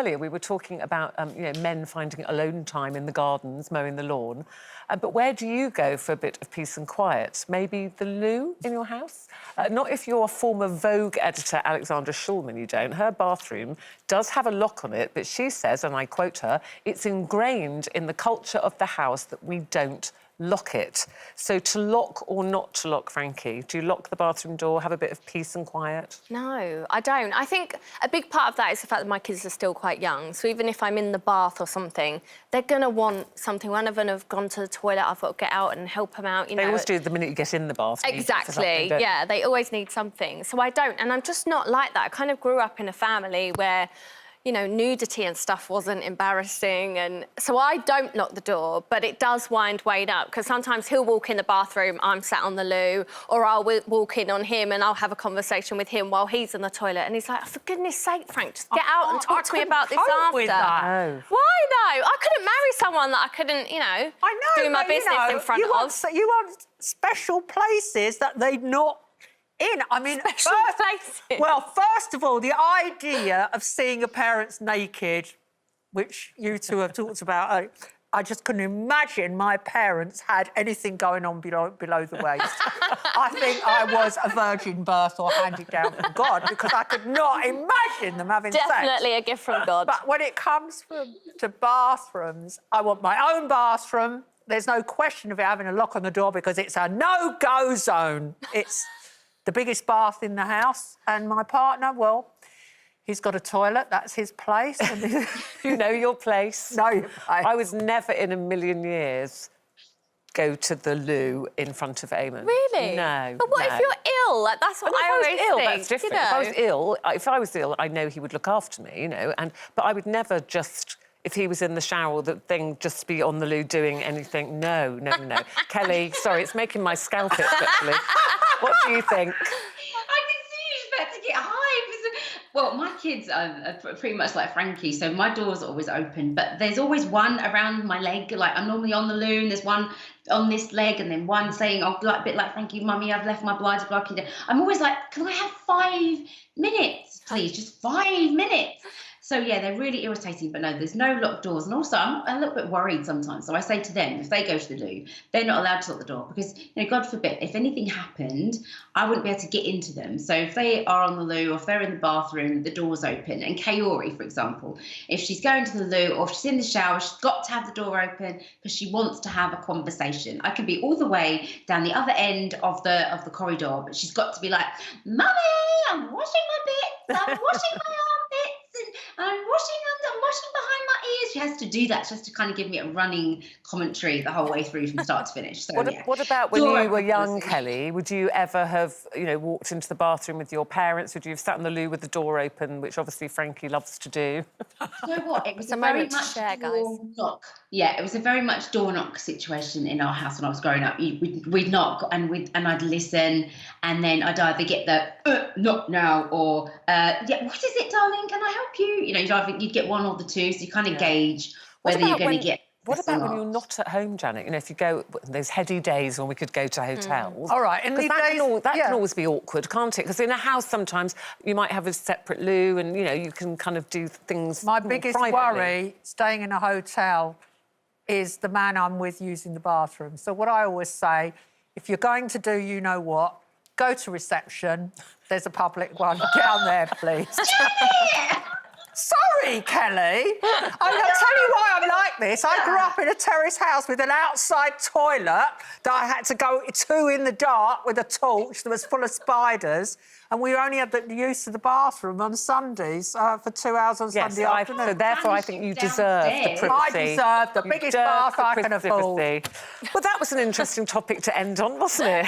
Earlier, we were talking about, men finding alone time in the gardens, mowing the lawn. But where do you go for a bit of peace and quiet? Maybe the loo in your house? Not if you're a former Vogue editor, Alexandra Schulman, you don't. Her bathroom does have a lock on it, but she says, and I quote her, it's ingrained in the culture of the house that we don't lock it. So to lock or not to lock, Frankie? Do you lock the bathroom door, have a bit of peace and quiet? No, I don't. I think a big part of that is the fact that my kids are still quite young. So even if I'm in the bath or something, they're going to want something. One of them have gone to the toilet, I've got to get out and help them out, They always do the minute you get in the bath. Exactly, yeah. They always need something. So I don't, and I'm just not like that. I kind of grew up in a family where nudity and stuff wasn't embarrassing, and so I don't lock the door, but it does wind Wade up, because sometimes he'll walk in the bathroom, I'm sat on the loo, or I'll walk in on him and I'll have a conversation with him while he's in the toilet, and he's like, for goodness sake, Frank, just get out and talk to me about this after. With that. No. Why though? I couldn't marry someone that I couldn't, I know, do my business in front of. You want special places that they're not in. I mean, first of all, the idea of seeing your parents naked, which you two have talked about, I just couldn't imagine my parents had anything going on below the waist. I think I was a virgin birth or handed down from God, because I could not imagine them having sex. Definitely a gift from God. But when it comes to bathrooms, I want my own bathroom. There's no question of it having a lock on the door, because it's a no-go zone. It's the biggest bath in the house, and my partner, well, he's got a toilet, that's his place. And You know your place. Know your place. I was never in a million years go to the loo in front of Eamonn. Really? No. But what if you're ill? Like, that's what I always think. That's different. If I was ill, I know he would look after me, but I would never just, if he was in the shower or the thing, just be on the loo doing anything. No. Kelly, sorry, it's making my scalp itch, actually. What do you think? I can see you about to get high. Well, my kids are pretty much like Frankie, so my door's always open, but there's always one around my leg. Like, I'm normally on the loo, and there's one on this leg, and then one saying, a bit like Frankie, Mummy, I've left my blinds blocking. I'm always like, can I have 5 minutes, please? Just 5 minutes. So, yeah, they're really irritating, but no, there's no locked doors. And also, I'm a little bit worried sometimes. So I say to them, if they go to the loo, they're not allowed to lock the door, because, God forbid, if anything happened, I wouldn't be able to get into them. So if they are on the loo, or if they're in the bathroom, the door's open. And Kaori, for example, if she's going to the loo or if she's in the shower, she's got to have the door open because she wants to have a conversation. I could be all the way down the other end of the corridor, but she's got to be like, Mummy, I'm washing my bits, I'm washing my armpits. I'm washing behind my ears. She has to do that. She has to kind of give me a running commentary the whole way through from start to finish. So, what about when you were young, Kelly? Would you ever have, walked into the bathroom with your parents? Would you have sat in the loo with the door open, which obviously Frankie loves to do? You know what? It was a very much door knock. Yeah, it was a very much door knock situation in our house when I was growing up. We'd knock and I'd listen, and then I'd either get the knock now, or what is it, darling? Can I help you? You'd get one or the two, so you kind of gauge whether you're going to get. What about when you're not at home, Janet? If you go, those heady days when we could go to hotels. All right, and that can always be awkward, can't it? Because in a house sometimes you might have a separate loo, and you can kind of do things. My biggest worry staying in a hotel is the man I'm with using the bathroom. So what I always say, if you're going to do you know what, go to reception. There's a public one down there, please. Sorry, Kelly. I'll tell you why I'm like this. I grew up in a terrace house with an outside toilet that I had to go to in the dark with a torch that was full of spiders, and we only had the use of the bathroom on Sundays for 2 hours on Sunday afternoon. So therefore, I think you deserve the privacy. I deserve the biggest bath I can afford. Well, that was an interesting topic to end on, wasn't it?